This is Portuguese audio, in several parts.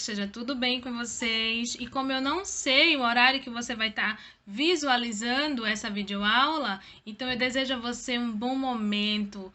que esteja tudo bem com vocês. E como eu não sei o horário que você vai estar visualizando essa videoaula, então eu desejo a você um bom momento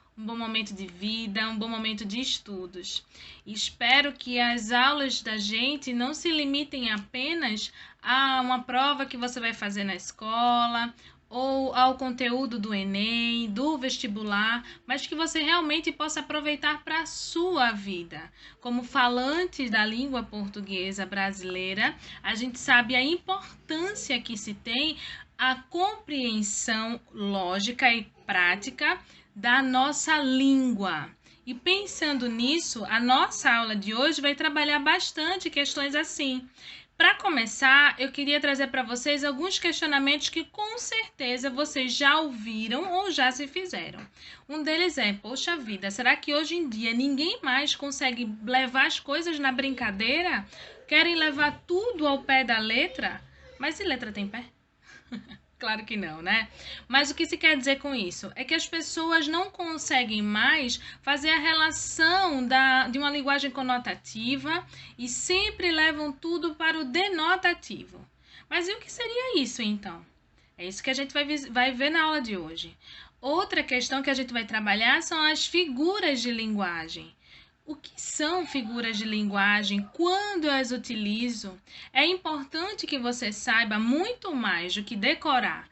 de vida, um bom momento de estudos. E espero que as aulas da gente não se limitem apenas a uma prova que você vai fazer na escola, ou ao conteúdo do Enem, do vestibular, mas que você realmente possa aproveitar para a sua vida. Como falante da língua portuguesa brasileira, a gente sabe a importância que se tem a compreensão lógica e prática da nossa língua. E pensando nisso, a nossa aula de hoje vai trabalhar bastante questões assim. Para começar, eu queria trazer para vocês alguns questionamentos que com certeza vocês já ouviram ou já se fizeram. Um deles é: poxa vida, será que hoje em dia ninguém mais consegue levar as coisas na brincadeira? Querem levar tudo ao pé da letra? Mas e letra tem pé? Claro que não, né? Mas o que se quer dizer com isso? É que as pessoas não conseguem mais fazer a relação de uma linguagem conotativa e sempre levam tudo para o denotativo. Mas e o que seria isso, então? É isso que a gente vai ver na aula de hoje. Outra questão que a gente vai trabalhar são as figuras de linguagem. O que são figuras de linguagem? Quando eu as utilizo? É importante que você saiba muito mais do que decorar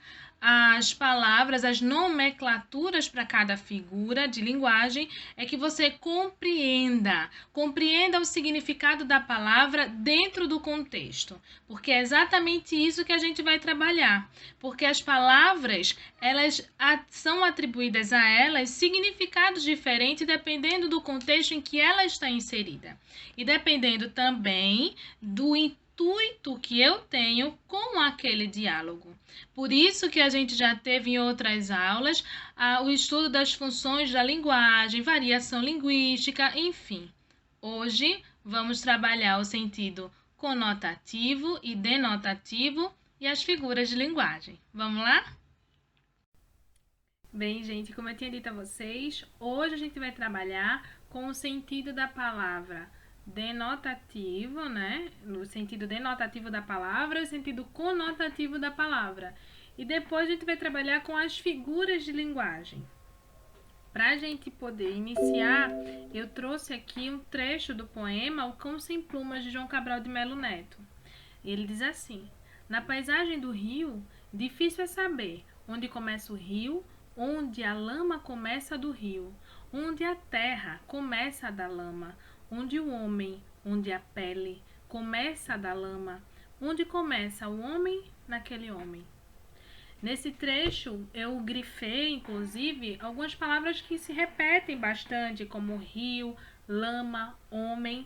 as palavras, as nomenclaturas para cada figura de linguagem, é que você compreenda o significado da palavra dentro do contexto, porque é exatamente isso que a gente vai trabalhar, porque as palavras, elas são atribuídas a elas significados diferentes dependendo do contexto em que ela está inserida e dependendo também do intuito que eu tenho com aquele diálogo. Por isso que a gente já teve em outras aulas o estudo das funções da linguagem, variação linguística, enfim. Hoje vamos trabalhar o sentido conotativo e denotativo e as figuras de linguagem. Vamos lá? Bem, gente, como eu tinha dito a vocês, hoje a gente vai trabalhar com o sentido da palavra denotativo, né? No sentido denotativo da palavra e o sentido conotativo da palavra. E depois a gente vai trabalhar com as figuras de linguagem. Para a gente poder iniciar, eu trouxe aqui um trecho do poema O Cão Sem Plumas, de João Cabral de Melo Neto. Ele diz assim: na paisagem do rio, difícil é saber onde começa o rio, onde a lama começa do rio, onde a terra começa da lama, onde o homem, onde a pele começa da lama, onde começa o homem naquele homem. Nesse trecho eu grifei, inclusive, algumas palavras que se repetem bastante, como rio, lama, homem.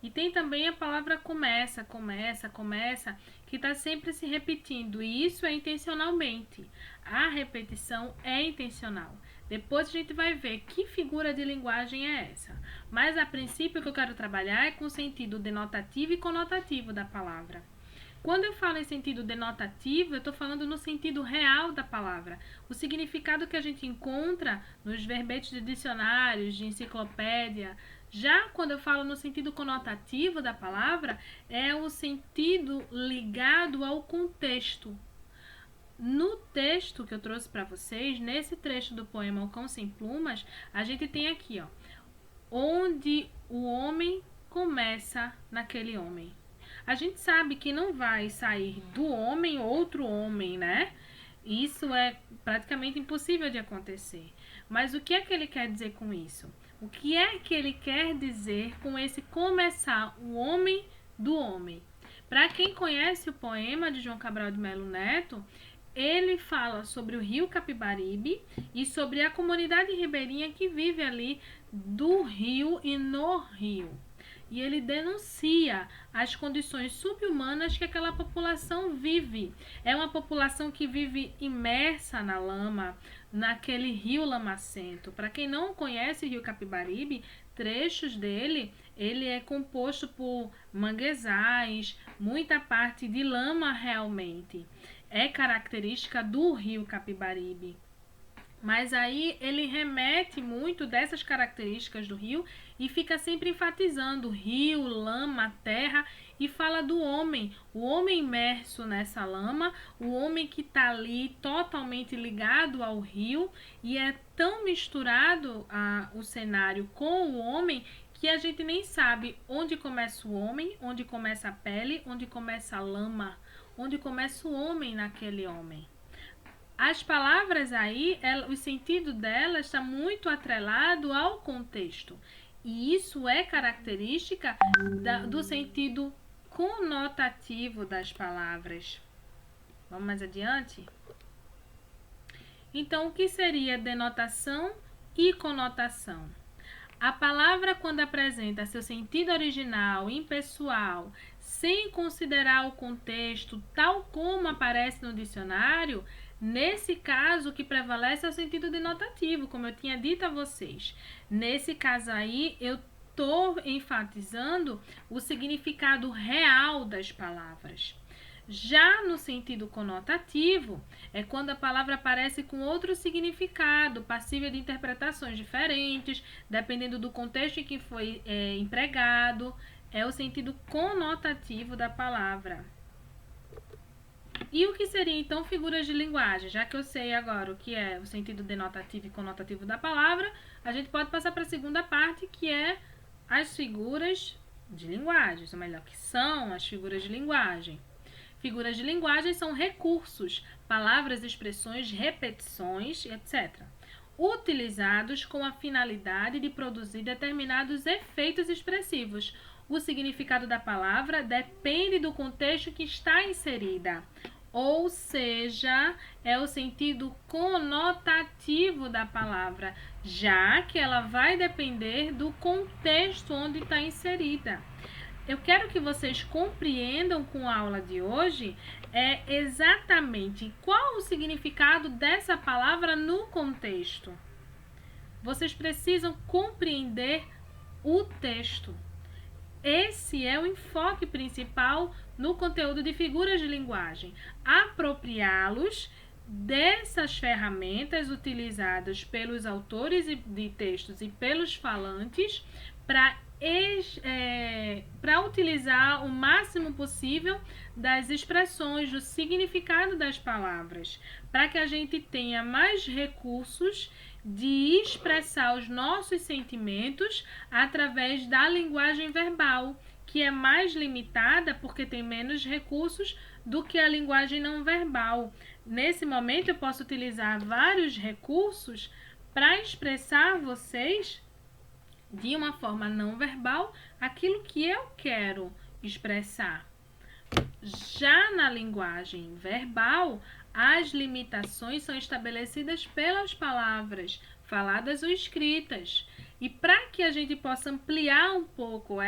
E tem também a palavra começa, que está sempre se repetindo, e isso é intencionalmente. A repetição é intencional. Depois a gente vai ver que figura de linguagem é essa. Mas a princípio o que eu quero trabalhar é com o sentido denotativo e conotativo da palavra. Quando eu falo em sentido denotativo, eu estou falando no sentido real da palavra. O significado que a gente encontra nos verbetes de dicionários, de enciclopédia. Já quando eu falo no sentido conotativo da palavra, é o sentido ligado ao contexto. No texto que eu trouxe para vocês, nesse trecho do poema O Cão Sem Plumas, a gente tem aqui, ó, onde o homem começa naquele homem. A gente sabe que não vai sair do homem outro homem, né? Isso é praticamente impossível de acontecer. Mas o que é que ele quer dizer com isso? O que é que ele quer dizer com esse começar o homem do homem? Para quem conhece o poema de João Cabral de Melo Neto, ele fala sobre o rio Capibaribe e sobre a comunidade ribeirinha que vive ali do rio e no rio. E ele denuncia as condições subhumanas que aquela população vive. É uma população que vive imersa na lama, naquele rio lamacento. Para quem não conhece o rio Capibaribe, trechos dele, ele é composto por manguezais, muita parte de lama realmente. É característica do rio Capibaribe. Mas aí ele remete muito dessas características do rio e fica sempre enfatizando rio, lama, terra e fala do homem, o homem imerso nessa lama, o homem que está ali totalmente ligado ao rio e é tão misturado o cenário com o homem que a gente nem sabe onde começa o homem, onde começa a pele, onde começa a lama, onde começa o homem naquele homem. As palavras aí, o sentido delas está muito atrelado ao contexto. E isso é característica do sentido conotativo das palavras. Vamos mais adiante? Então, o que seria denotação e conotação? A palavra, quando apresenta seu sentido original, impessoal, sem considerar o contexto tal como aparece no dicionário, nesse caso o que prevalece é o sentido denotativo, como eu tinha dito a vocês. Nesse caso aí, eu estou enfatizando o significado real das palavras. Já no sentido conotativo, é quando a palavra aparece com outro significado, passível de interpretações diferentes, dependendo do contexto em que foi empregado, é o sentido conotativo da palavra. E o que seria então figuras de linguagem? Já que eu sei agora o que é o sentido denotativo e conotativo da palavra, a gente pode passar para a segunda parte, que é as figuras de linguagem, ou melhor, que são as figuras de linguagem. Figuras de linguagem são recursos, palavras, expressões, repetições, etc., utilizados com a finalidade de produzir determinados efeitos expressivos. O significado da palavra depende do contexto que está inserida, ou seja, é o sentido conotativo da palavra, já que ela vai depender do contexto onde está inserida. Eu quero que vocês compreendam com a aula de hoje exatamente qual o significado dessa palavra no contexto. Vocês precisam compreender o texto. Esse é o enfoque principal no conteúdo de figuras de linguagem. Apropriá-los dessas ferramentas utilizadas pelos autores de textos e pelos falantes para utilizar o máximo possível das expressões, do significado das palavras, para que a gente tenha mais recursos de expressar os nossos sentimentos através da linguagem verbal, que é mais limitada porque tem menos recursos do que a linguagem não verbal. Nesse momento eu posso utilizar vários recursos para expressar a vocês de uma forma não verbal aquilo que eu quero expressar. Já na linguagem verbal, as limitações são estabelecidas pelas palavras, faladas ou escritas. E para que a gente possa ampliar um pouco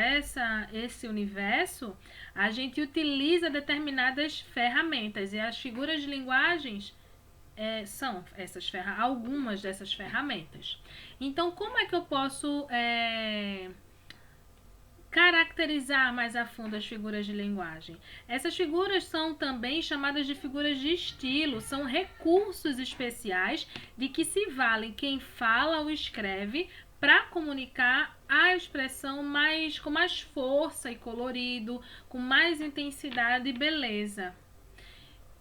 esse universo, a gente utiliza determinadas ferramentas. E as figuras de linguagens são algumas dessas ferramentas. Então, como é que eu posso caracterizar mais a fundo as figuras de linguagem? Essas figuras são também chamadas de figuras de estilo, são recursos especiais de que se vale quem fala ou escreve para comunicar a expressão com mais força e colorido, com mais intensidade e beleza.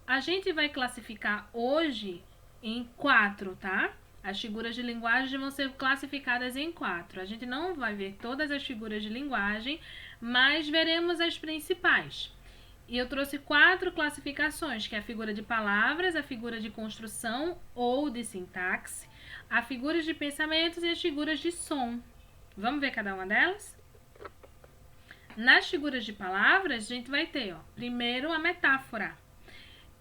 A gente vai classificar hoje em 4, tá? As figuras de linguagem vão ser classificadas em 4. A gente não vai ver todas as figuras de linguagem, mas veremos as principais. E eu trouxe 4 classificações, que é a figura de palavras, a figura de construção ou de sintaxe, a figuras de pensamentos e as figuras de som. Vamos ver cada uma delas? Nas figuras de palavras, a gente vai ter, primeiro, a metáfora.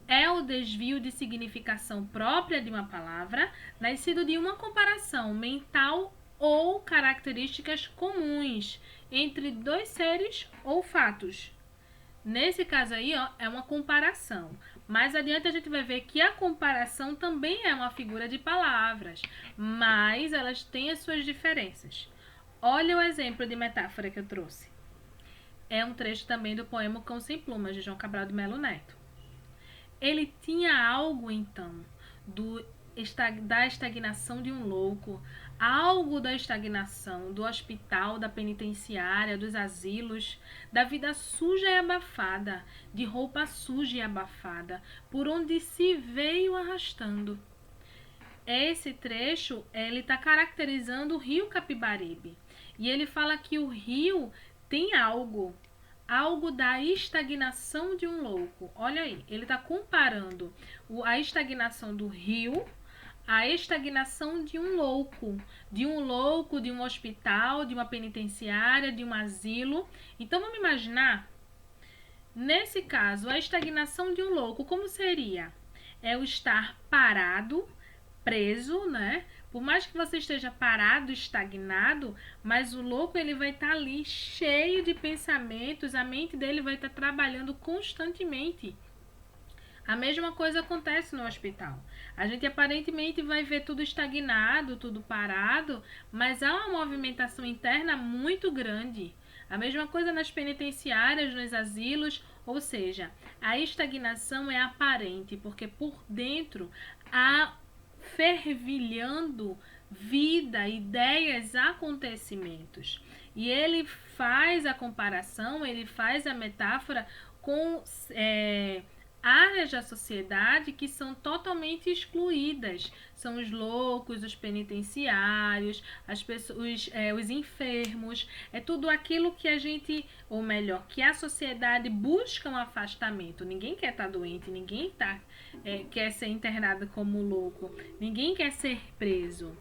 É o desvio de significação própria de uma palavra, nascido de uma comparação mental ou características comuns entre dois seres ou fatos. Nesse caso aí, é uma comparação. Mais adiante a gente vai ver que a comparação também é uma figura de palavras, mas elas têm as suas diferenças. Olha o exemplo de metáfora que eu trouxe. É um trecho também do poema Cão Sem Plumas, de João Cabral de Melo Neto. Ele tinha algo, então, do da estagnação de um louco, algo da estagnação do hospital, da penitenciária, dos asilos, da vida suja e abafada, de roupa suja e abafada, por onde se veio arrastando. Esse trecho, ele está caracterizando o rio Capibaribe. E ele fala que o rio tem algo da estagnação de um louco. Olha aí, ele está comparando a estagnação do rio à estagnação de um louco, de um hospital, de uma penitenciária, de um asilo. Então vamos imaginar, nesse caso, a estagnação de um louco, como seria? É o estar parado, preso, né? Por mais que você esteja parado, estagnado, mas o louco ele vai estar ali cheio de pensamentos, a mente dele vai estar trabalhando constantemente. A mesma coisa acontece no hospital. A gente aparentemente vai ver tudo estagnado, tudo parado, mas há uma movimentação interna muito grande. A mesma coisa nas penitenciárias, nos asilos, ou seja, a estagnação é aparente, porque por dentro há fervilhando vida, ideias, acontecimentos. E ele faz a comparação, ele faz a metáfora com áreas da sociedade que são totalmente excluídas. São os loucos, os penitenciários, as pessoas, os enfermos. É tudo aquilo que a gente, ou melhor, que a sociedade busca um afastamento. Ninguém quer estar doente, ninguém quer ser internado como louco, ninguém quer ser preso.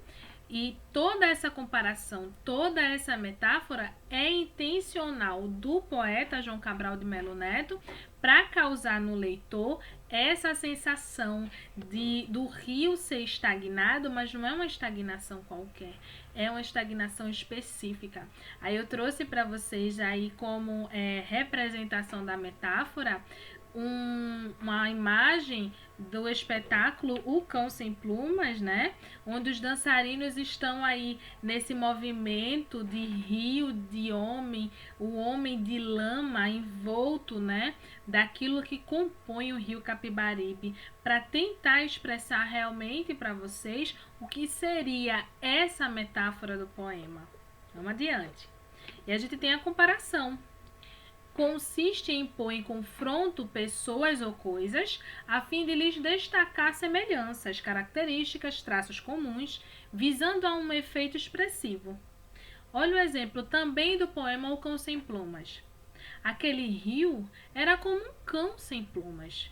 E toda essa comparação, toda essa metáfora é intencional do poeta João Cabral de Melo Neto para causar no leitor essa sensação do rio ser estagnado, mas não é uma estagnação qualquer, é uma estagnação específica. Aí eu trouxe para vocês aí como representação da metáfora uma imagem do espetáculo O Cão Sem Plumas, né? Onde os dançarinos estão aí nesse movimento de rio, de homem, o homem de lama envolto, né? Daquilo que compõe o rio Capibaribe, para tentar expressar realmente para vocês o que seria essa metáfora do poema. Vamos adiante. E a gente tem a comparação. Consiste em pôr em confronto pessoas ou coisas, a fim de lhes destacar semelhanças, características, traços comuns, visando a um efeito expressivo. Olha o exemplo também do poema O Cão Sem Plumas. Aquele rio era como um cão sem plumas.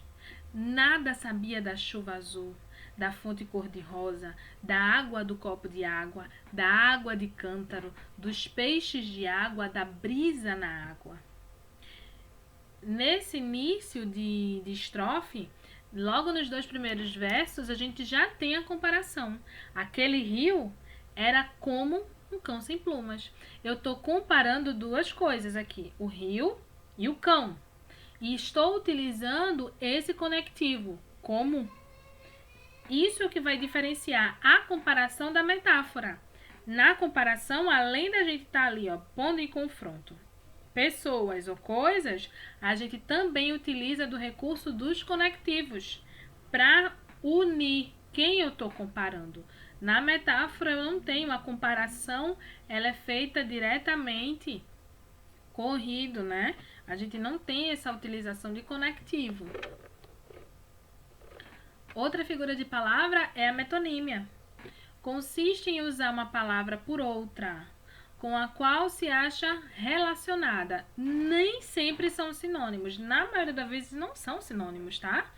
Nada sabia da chuva azul, da fonte cor-de-rosa, da água do copo de água, da água de cântaro, dos peixes de água, da brisa na água. Nesse início de estrofe, logo nos 2 primeiros versos, a gente já tem a comparação. Aquele rio era como um cão sem plumas. Eu estou comparando 2 coisas aqui, o rio e o cão. E estou utilizando esse conectivo, como. Isso é o que vai diferenciar a comparação da metáfora. Na comparação, além da gente estar ali, pondo em confronto pessoas ou coisas, a gente também utiliza do recurso dos conectivos para unir quem eu estou comparando. Na metáfora eu não tenho a comparação, ela é feita diretamente corrido, né? A gente não tem essa utilização de conectivo. Outra figura de palavra é a metonímia. Consiste em usar uma palavra por outra, com a qual se acha relacionada. Nem sempre são sinônimos. Na maioria das vezes não são sinônimos, tá?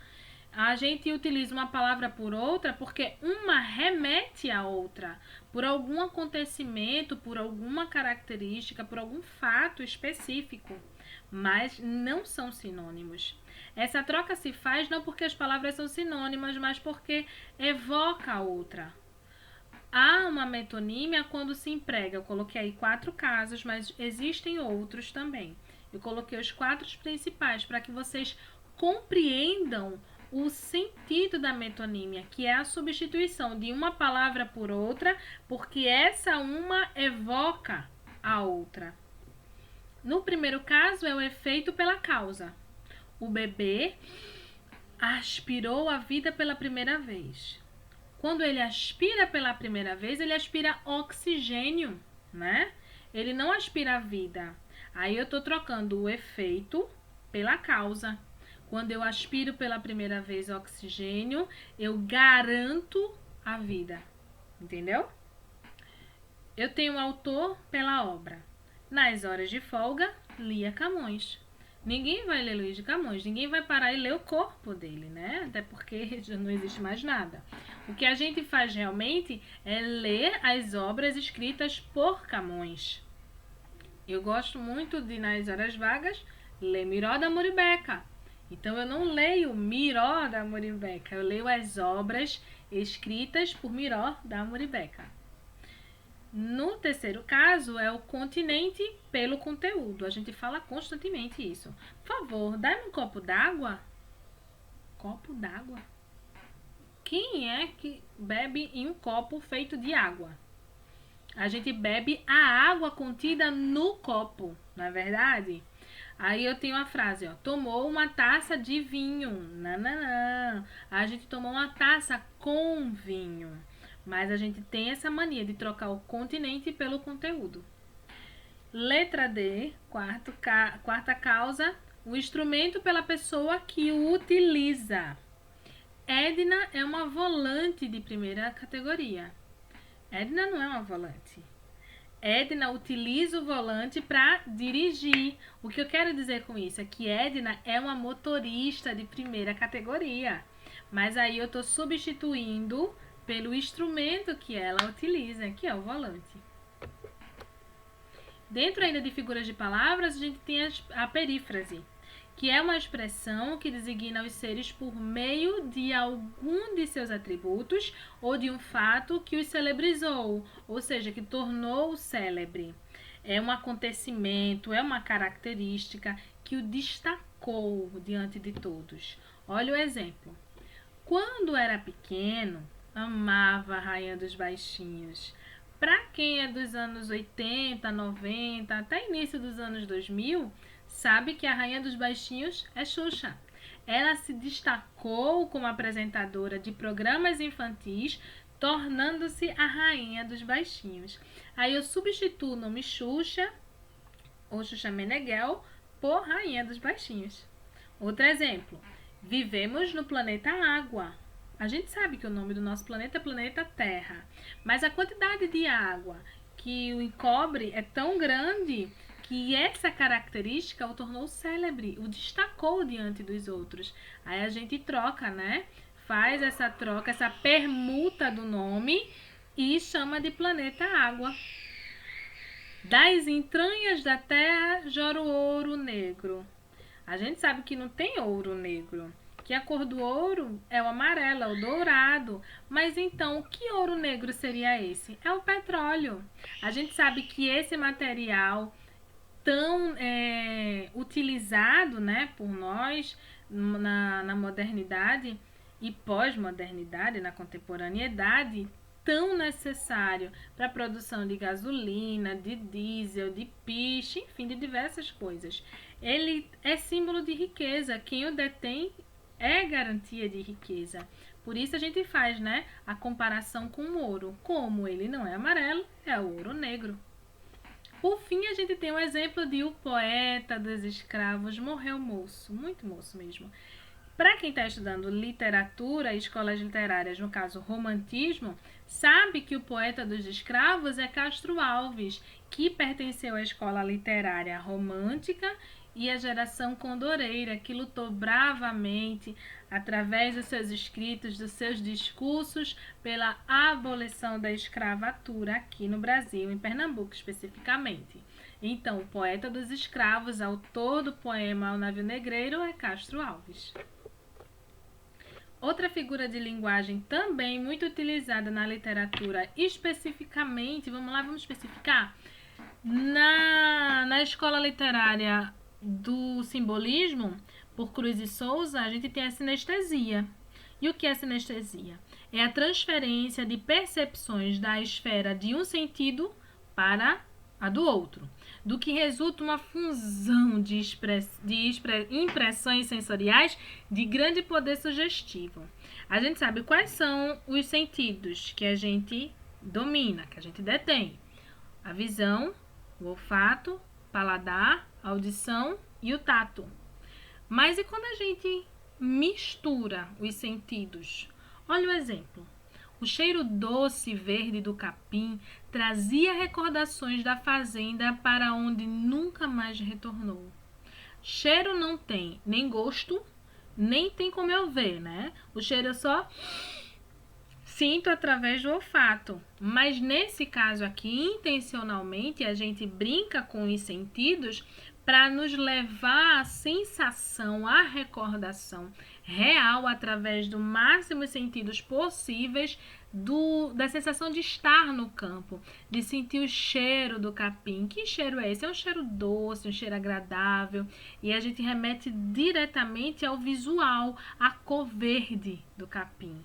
A gente utiliza uma palavra por outra porque uma remete à outra, por algum acontecimento, por alguma característica, por algum fato específico, mas não são sinônimos. Essa troca se faz não porque as palavras são sinônimas, mas porque evoca a outra. Há uma metonímia quando se emprega. Eu coloquei aí 4 casos, mas existem outros também. Eu coloquei os 4 principais para que vocês compreendam o sentido da metonímia, que é a substituição de uma palavra por outra, porque essa uma evoca a outra. No primeiro caso, é o efeito pela causa. O bebê aspirou a vida pela primeira vez. Quando ele aspira pela primeira vez, ele aspira oxigênio, né? Ele não aspira a vida. Aí eu tô trocando o efeito pela causa. Quando eu aspiro pela primeira vez oxigênio, eu garanto a vida. Entendeu? Eu tenho o autor pela obra. Nas horas de folga, lia Camões. Ninguém vai ler Luís de Camões, ninguém vai parar e ler o corpo dele, né? Até porque já não existe mais nada. O que a gente faz realmente é ler as obras escritas por Camões. Eu gosto muito de, nas horas vagas, ler Miró da Muribeca. Então eu não leio Miró da Muribeca, eu leio as obras escritas por Miró da Muribeca. No terceiro caso, é o continente pelo conteúdo. A gente fala constantemente isso. Por favor, dá-me um copo d'água. Copo d'água? Quem é que bebe em um copo feito de água? A gente bebe a água contida no copo, não é verdade? Aí eu tenho a frase, ó. Tomou uma taça de vinho. Não. A gente tomou uma taça com vinho. Mas a gente tem essa mania de trocar o continente pelo conteúdo. Letra D, quarta causa, o instrumento pela pessoa que o utiliza. Edna é uma volante de primeira categoria. Edna não é uma volante. Edna utiliza o volante para dirigir. O que eu quero dizer com isso é que Edna é uma motorista de primeira categoria. Mas aí eu estou substituindo pelo instrumento que ela utiliza, que é o volante. Dentro ainda de figuras de palavras, a gente tem a perífrase, que é uma expressão que designa os seres por meio de algum de seus atributos ou de um fato que os celebrizou, ou seja, que tornou célebre. É um acontecimento, é uma característica que o destacou diante de todos. Olha o exemplo. Quando era pequeno, amava a Rainha dos Baixinhos. Para quem é dos anos 80, 90, até início dos anos 2000, sabe que a Rainha dos Baixinhos é Xuxa. Ela se destacou como apresentadora de programas infantis, tornando-se a Rainha dos Baixinhos. Aí eu substituo o nome Xuxa, ou Xuxa Meneghel, por Rainha dos Baixinhos. Outro exemplo. Vivemos no planeta Água. A gente sabe que o nome do nosso planeta é planeta Terra, mas a quantidade de água que o encobre é tão grande que essa característica o tornou célebre, o destacou diante dos outros. Aí a gente troca, né? Faz essa troca, essa permuta do nome e chama de planeta Água. Das entranhas da terra jora o ouro negro. A gente sabe que não tem ouro negro, que a cor do ouro é o amarelo, é o dourado. Mas então, que ouro negro seria esse? É o petróleo. A gente sabe que esse material tão utilizado, né, por nós na modernidade e pós-modernidade, na contemporaneidade, tão necessário para a produção de gasolina, de diesel, de piche, enfim, de diversas coisas. Ele é símbolo de riqueza. Quem o detém é garantia de riqueza. Por isso a gente faz, né, a comparação com o ouro. Como ele não é amarelo, é o ouro negro. Por fim, a gente tem o exemplo de o poeta dos escravos morreu moço, muito moço mesmo. Para quem está estudando literatura e escolas literárias, no caso romantismo, sabe que o poeta dos escravos é Castro Alves, que pertenceu à escola literária romântica e à geração condoreira, que lutou bravamente, através dos seus escritos, dos seus discursos, pela abolição da escravatura aqui no Brasil, em Pernambuco especificamente. Então, o poeta dos escravos, autor do poema O Navio Negreiro, é Castro Alves. Outra figura de linguagem também muito utilizada na literatura, especificamente, vamos especificar, na escola literária do simbolismo, por Cruz e Souza, a gente tem a sinestesia. E o que é sinestesia? É a transferência de percepções da esfera de um sentido para a do outro, do que resulta uma fusão de impressões sensoriais de grande poder sugestivo. A gente sabe quais são os sentidos que a gente domina, que a gente detém. A visão, o olfato, paladar, a audição e o tato. Mas e quando a gente mistura os sentidos? Olha o exemplo. O cheiro doce verde do capim trazia recordações da fazenda para onde nunca mais retornou. Cheiro não tem nem gosto, nem tem como eu ver, né? O cheiro eu só sinto através do olfato. Mas nesse caso aqui, intencionalmente, a gente brinca com os sentidos para nos levar à sensação, à recordação real através do máximo sentidos possíveis da sensação de estar no campo, de sentir o cheiro do capim. Que cheiro é esse? É um cheiro doce, um cheiro agradável, e a gente remete diretamente ao visual, à cor verde do capim.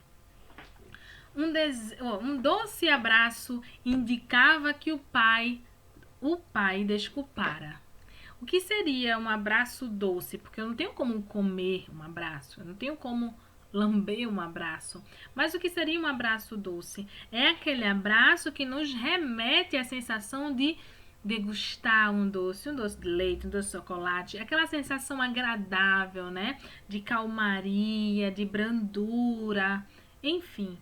Um doce abraço indicava que o pai desculpara. O que seria um abraço doce? Porque eu não tenho como comer um abraço, eu não tenho como lamber um abraço. Mas o que seria um abraço doce? É aquele abraço que nos remete à sensação de degustar um doce de leite, um doce de chocolate, aquela sensação agradável, né? De calmaria, de brandura, enfim.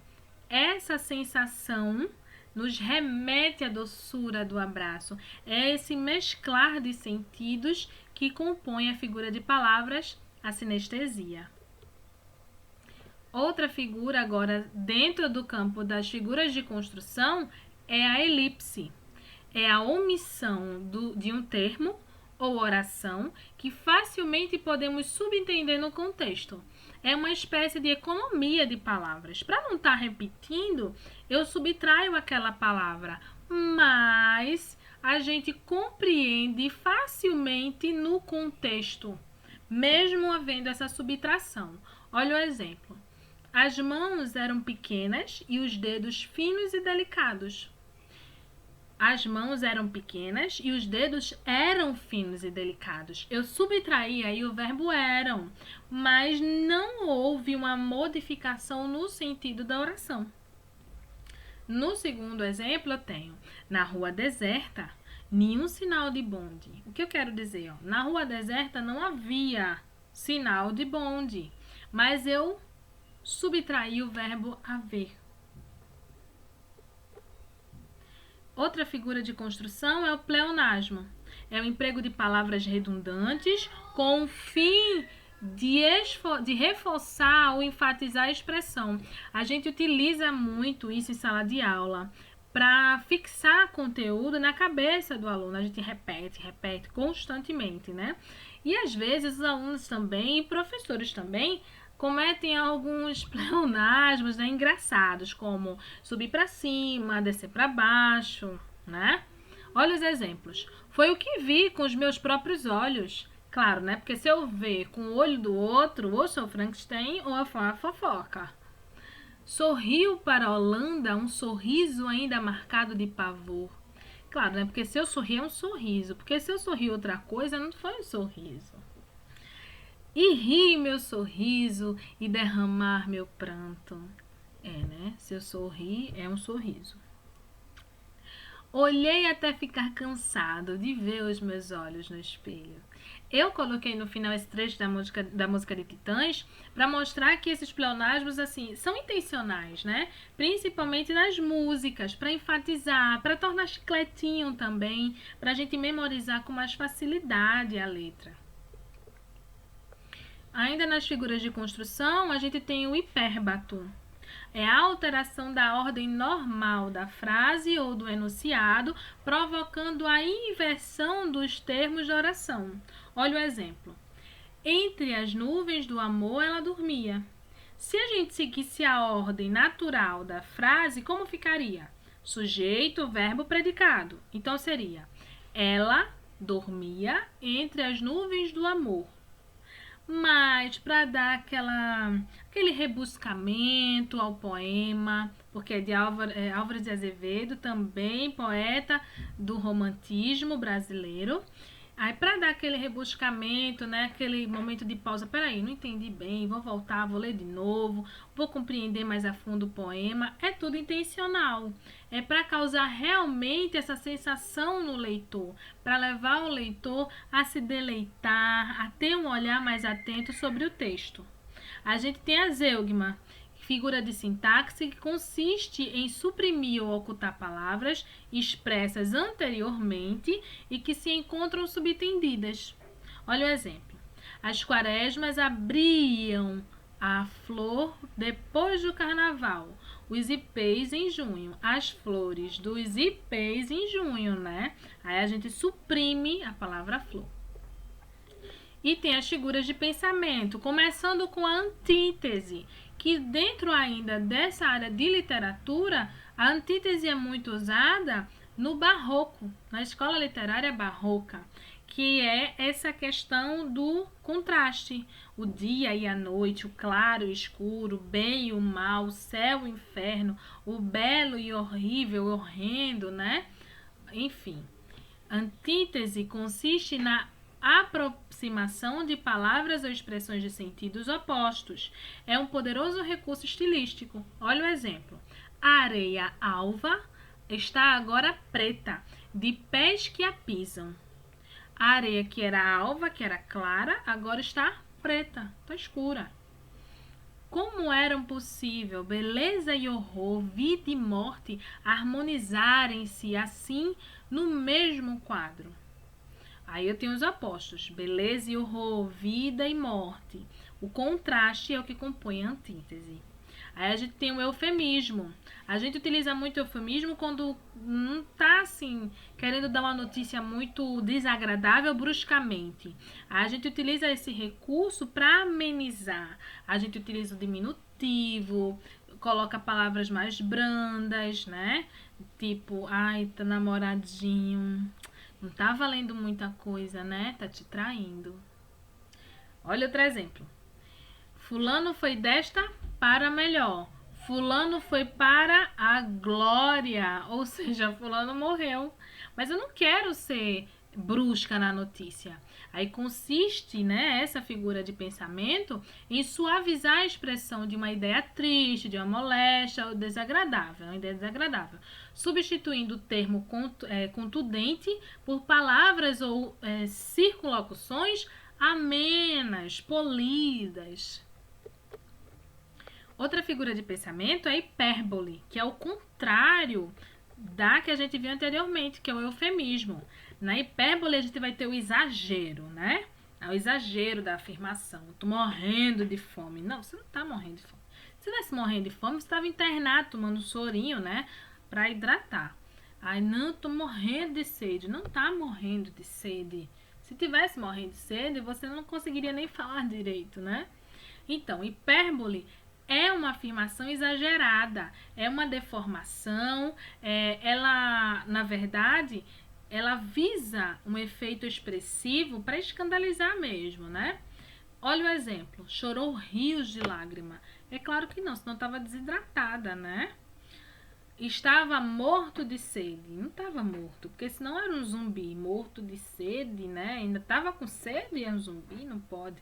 Essa sensação nos remete à doçura do abraço. É esse mesclar de sentidos que compõe a figura de palavras, a sinestesia. Outra figura agora dentro do campo das figuras de construção é a elipse. É a omissão de um termo ou oração que facilmente podemos subentender no contexto. É uma espécie de economia de palavras. Para não estar repetindo, eu subtraio aquela palavra, mas a gente compreende facilmente no contexto, mesmo havendo essa subtração. Olha o exemplo. As mãos eram pequenas e os dedos finos e delicados. As mãos eram pequenas e os dedos eram finos e delicados. Eu subtraí aí o verbo eram, mas não houve uma modificação no sentido da oração. No segundo exemplo, eu tenho na rua deserta, nenhum sinal de bonde. O que eu quero dizer? Na rua deserta não havia sinal de bonde, mas eu subtraí o verbo haver. Outra figura de construção é o pleonasmo. É o emprego de palavras redundantes com o fim de reforçar ou enfatizar a expressão. A gente utiliza muito isso em sala de aula para fixar conteúdo na cabeça do aluno. A gente repete constantemente, né? E às vezes os alunos também e professores também cometem alguns pleonasmos, né, engraçados, como subir para cima, descer para baixo, né? Olha os exemplos. Foi o que vi com os meus próprios olhos. Claro, né? Porque se eu ver com o olho do outro, ou sou Frankenstein ou a fofoca. Sorriu para a Holanda um sorriso ainda marcado de pavor. Claro, né? Porque se eu sorrir é um sorriso. Porque se eu sorrir outra coisa, não foi um sorriso. E rir meu sorriso e derramar meu pranto. Né? Se eu sorrir, é um sorriso. Olhei até ficar cansado de ver os meus olhos no espelho. Eu coloquei no final esse trecho da música de Titãs para mostrar que esses pleonasmos assim são intencionais, né? Principalmente nas músicas, para enfatizar, para tornar chicletinho também, para a gente memorizar com mais facilidade a letra. Ainda nas figuras de construção, a gente tem o hipérbato. É a alteração da ordem normal da frase ou do enunciado, provocando a inversão dos termos de oração. Olha o exemplo. Entre as nuvens do amor, ela dormia. Se a gente seguisse a ordem natural da frase, como ficaria? Sujeito, verbo, predicado. Então seria: ela dormia entre as nuvens do amor. Mas para dar aquele rebuscamento ao poema, porque é de Álvares de Azevedo, também poeta do romantismo brasileiro, Aí, para dar aquele rebuscamento, né, aquele momento de pausa, peraí, não entendi bem, vou voltar, vou ler de novo, vou compreender mais a fundo o poema, é tudo intencional. É para causar realmente essa sensação no leitor, para levar o leitor a se deleitar, a ter um olhar mais atento sobre o texto. A gente tem a zeugma, figura de sintaxe que consiste em suprimir ou ocultar palavras expressas anteriormente e que se encontram subtendidas. Olha o exemplo. As quaresmas abriam a flor depois do carnaval. Os ipês em junho. As flores dos ipês em junho, né? Aí a gente suprime a palavra flor. E tem as figuras de pensamento, começando com a antítese, que dentro ainda dessa área de literatura, a antítese é muito usada no barroco, na escola literária barroca, que é essa questão do contraste, o dia e a noite, o claro e o escuro, o bem e o mal, o céu e o inferno, o belo e horrível, horrendo, né? Enfim, antítese consiste na aproximação de palavras ou expressões de sentidos opostos. É um poderoso recurso estilístico. Olha o exemplo. A areia alva está agora preta, de pés que a pisam. A areia que era alva, que era clara, agora está preta, está escura. Como eram possível beleza e horror, vida e morte harmonizarem-se assim no mesmo quadro? Aí eu tenho os opostos, beleza e horror, vida e morte. O contraste é o que compõe a antítese. Aí a gente tem o eufemismo. A gente utiliza muito eufemismo quando não está assim, querendo dar uma notícia muito desagradável bruscamente. Aí a gente utiliza esse recurso para amenizar. A gente utiliza o diminutivo, coloca palavras mais brandas, né? Tipo, ai, tá namoradinho. Não tá valendo muita coisa, né? Tá te traindo. Olha outro exemplo. Fulano foi desta para melhor. Fulano foi para a glória. Ou seja, fulano morreu. Mas eu não quero ser brusca na notícia. Aí consiste, né, essa figura de pensamento em suavizar a expressão de uma ideia triste, de uma moléstia ou desagradável, uma ideia desagradável, substituindo o termo contundente por palavras ou circunlocuções amenas, polidas. Outra figura de pensamento é a hipérbole, que é o contrário da que a gente viu anteriormente, que é o eufemismo. Na hipérbole a gente vai ter o exagero, né? É o exagero da afirmação. Eu tô morrendo de fome. Não, você não tá morrendo de fome. Se tivesse morrendo de fome, você estava internado tomando sorinho, né? Para hidratar. Aí, não, tô morrendo de sede. Não tá morrendo de sede. Se tivesse morrendo de sede, você não conseguiria nem falar direito, né? Então, hipérbole é uma afirmação exagerada, é uma deformação, ela, na verdade, ela visa um efeito expressivo para escandalizar mesmo, né? Olha o exemplo, chorou rios de lágrima. É claro que não, senão estava desidratada, né? Estava morto de sede. Não estava morto, porque senão era um zumbi. Morto de sede, né? Ainda estava com sede e é um zumbi, não pode.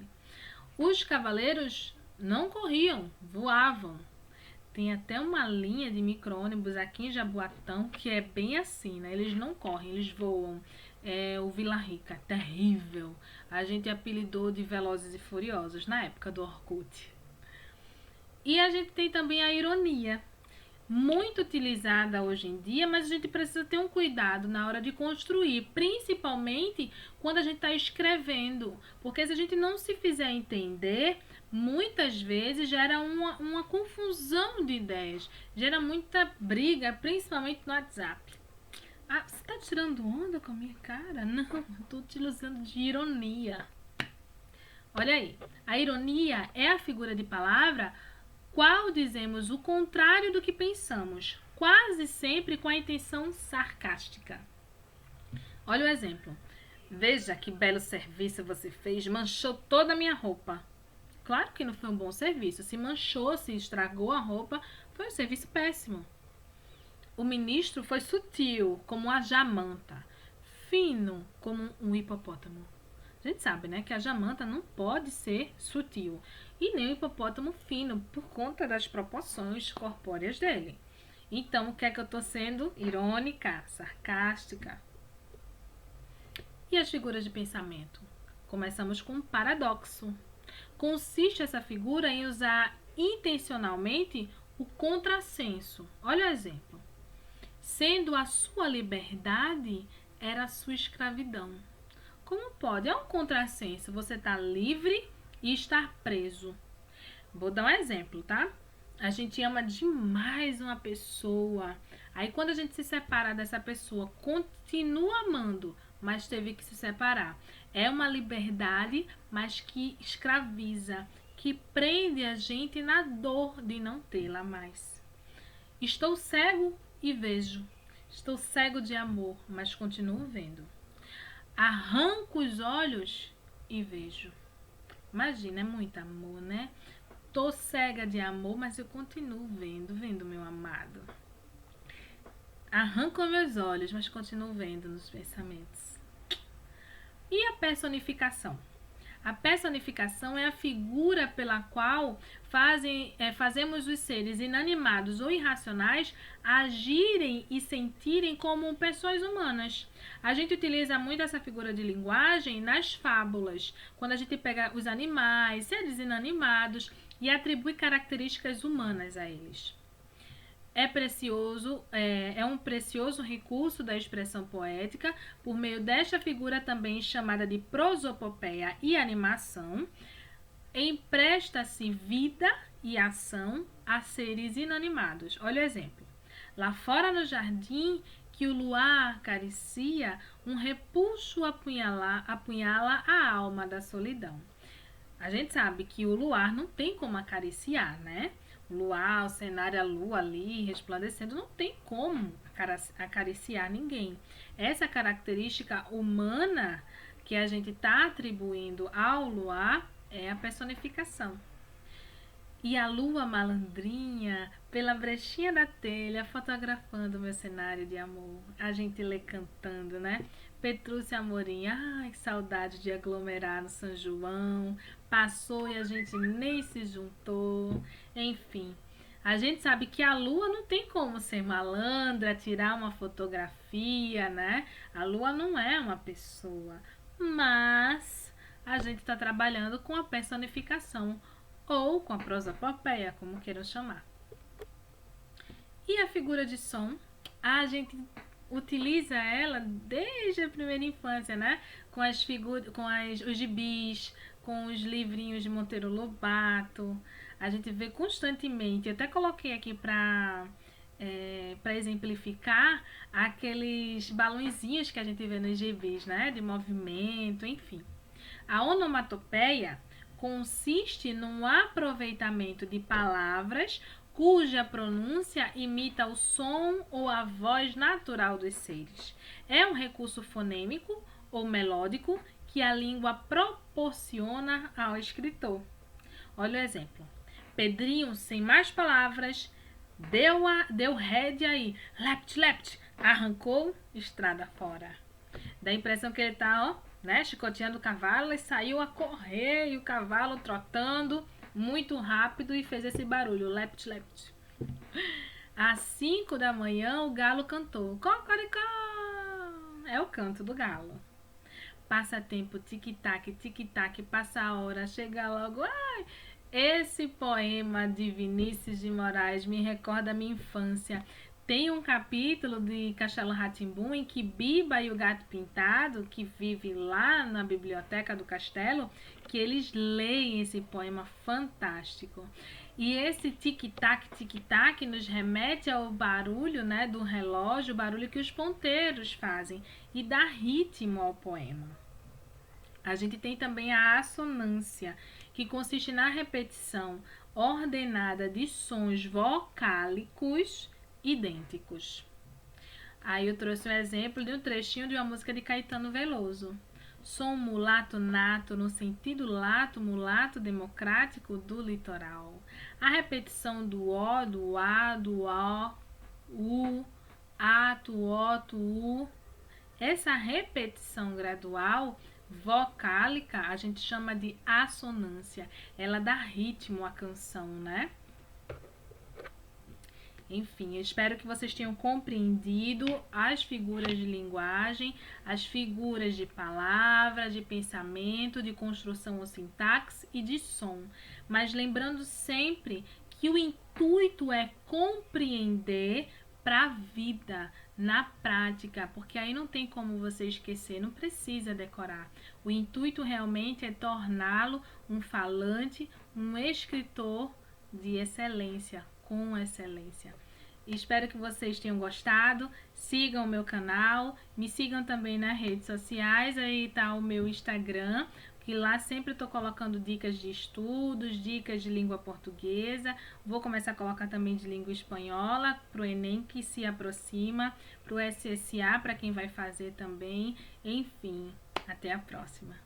Os cavaleiros não corriam, voavam. Tem até uma linha de micro-ônibus aqui em Jaboatão que é bem assim, né? Eles não correm, eles voam. É o Vila Rica, terrível. A gente apelidou de Velozes e Furiosos na época do Orkut. E a gente tem também a ironia, muito utilizada hoje em dia, mas a gente precisa ter um cuidado na hora de construir, principalmente quando a gente está escrevendo, porque se a gente não se fizer entender, muitas vezes gera uma confusão de ideias, gera muita briga, principalmente no WhatsApp. Ah, você está tirando onda com a minha cara? Não, eu estou utilizando de ironia. Olha aí, a ironia é a figura de palavra qual dizemos o contrário do que pensamos, quase sempre com a intenção sarcástica. Olha o exemplo. Veja que belo serviço você fez, manchou toda a minha roupa. Claro que não foi um bom serviço. Se manchou, se estragou a roupa, foi um serviço péssimo. O ministro foi sutil, como a jamanta. fino como um hipopótamo. A gente sabe, né, que a jamanta não pode ser sutil e nem o hipopótamo fino por conta das proporções corpóreas dele. Então, o que é que eu estou sendo? Irônica, sarcástica. E as figuras de pensamento? Começamos com um paradoxo. Consiste essa figura em usar intencionalmente o contrassenso. Olha o exemplo. Sendo a sua liberdade, era a sua escravidão. Como pode? É um contrassenso. Você está livre e estar preso. Vou dar um exemplo, tá? A gente ama demais uma pessoa. Aí quando a gente se separa dessa pessoa, continua amando, mas teve que se separar. É uma liberdade, mas que escraviza, que prende a gente na dor de não tê-la mais. Estou cego e vejo. Estou cego de amor, mas continuo vendo. Arranco os olhos e vejo. Imagina, é muito amor, né? Tô cega de amor, mas eu continuo vendo meu amado. Arranco meus olhos, mas continuo vendo nos pensamentos. E a personificação? A personificação é a figura pela qual fazemos os seres inanimados ou irracionais agirem e sentirem como pessoas humanas. A gente utiliza muito essa figura de linguagem nas fábulas, quando a gente pega os animais, seres inanimados, e atribui características humanas a eles. É um precioso recurso da expressão poética, por meio desta figura também chamada de prosopopeia e animação, empresta-se vida e ação a seres inanimados. Olha o exemplo. Lá fora no jardim, que o luar acaricia, um repulso apunhala a alma da solidão. A gente sabe que o luar não tem como acariciar, né? O luar, o cenário, a lua ali resplandecendo, não tem como acariciar ninguém. Essa característica humana que a gente está atribuindo ao luar é a personificação. E a lua malandrinha, pela brechinha da telha, fotografando o meu cenário de amor. A gente lê cantando, né? Petrúcia Amorim, ai, que saudade de aglomerar no São João. Passou e a gente nem se juntou. Enfim, a gente sabe que a lua não tem como ser malandra, tirar uma fotografia, né? A lua não é uma pessoa. Mas a gente está trabalhando com a personificação ou com a prosopopeia, como queiram chamar. E a figura de som, a gente utiliza ela desde a primeira infância, né? Com os gibis, com os livrinhos de Monteiro Lobato. A gente vê constantemente. Eu até coloquei aqui para exemplificar aqueles balõezinhos que a gente vê nos gibis, né? De movimento, enfim. A onomatopeia consiste no aproveitamento de palavras cuja pronúncia imita o som ou a voz natural dos seres. É um recurso fonêmico ou melódico que a língua proporciona ao escritor. Olha o exemplo. Pedrinho, sem mais palavras, deu rédea aí, lept, lept, arrancou estrada fora. Dá a impressão que ele tá, ó, né, chicoteando o cavalo e saiu a correr e o cavalo trotando muito rápido e fez esse barulho, lept, lept. Às 5 da manhã o galo cantou, cocoricó, é o canto do galo. Passa tempo, tic-tac, passa a hora, chega logo, ai. Esse poema de Vinícius de Moraes me recorda a minha infância. Tem um capítulo de Castelo Rá-Tim-Bum em que Biba e o Gato Pintado, que vive lá na biblioteca do castelo, que eles leem esse poema fantástico. E esse tic-tac nos remete ao barulho, né, do relógio, o barulho que os ponteiros fazem, e dá ritmo ao poema. A gente tem também a assonância, que consiste na repetição ordenada de sons vocálicos idênticos. Aí eu trouxe um exemplo de um trechinho de uma música de Caetano Veloso. Sou um mulato nato no sentido lato, mulato democrático do litoral. A repetição do O, do A, do O, U, A, tu, O, tu, U, Essa repetição gradual vocálica a gente chama de assonância. Ela dá ritmo à canção, né? Enfim, eu espero que vocês tenham compreendido as figuras de linguagem, as figuras de palavra, de pensamento, de construção ou sintaxe e de som. Mas lembrando sempre que o intuito é compreender para a vida, na prática, porque aí não tem como você esquecer, não precisa decorar. O intuito realmente é torná-lo um falante, um escritor de excelência, com excelência. Espero que vocês tenham gostado. Sigam o meu canal, me sigam também nas redes sociais. Aí tá o meu Instagram, que lá sempre eu tô colocando dicas de estudos, dicas de língua portuguesa. Vou começar a colocar também de língua espanhola pro Enem que se aproxima, pro SSA para quem vai fazer também. Enfim, até a próxima.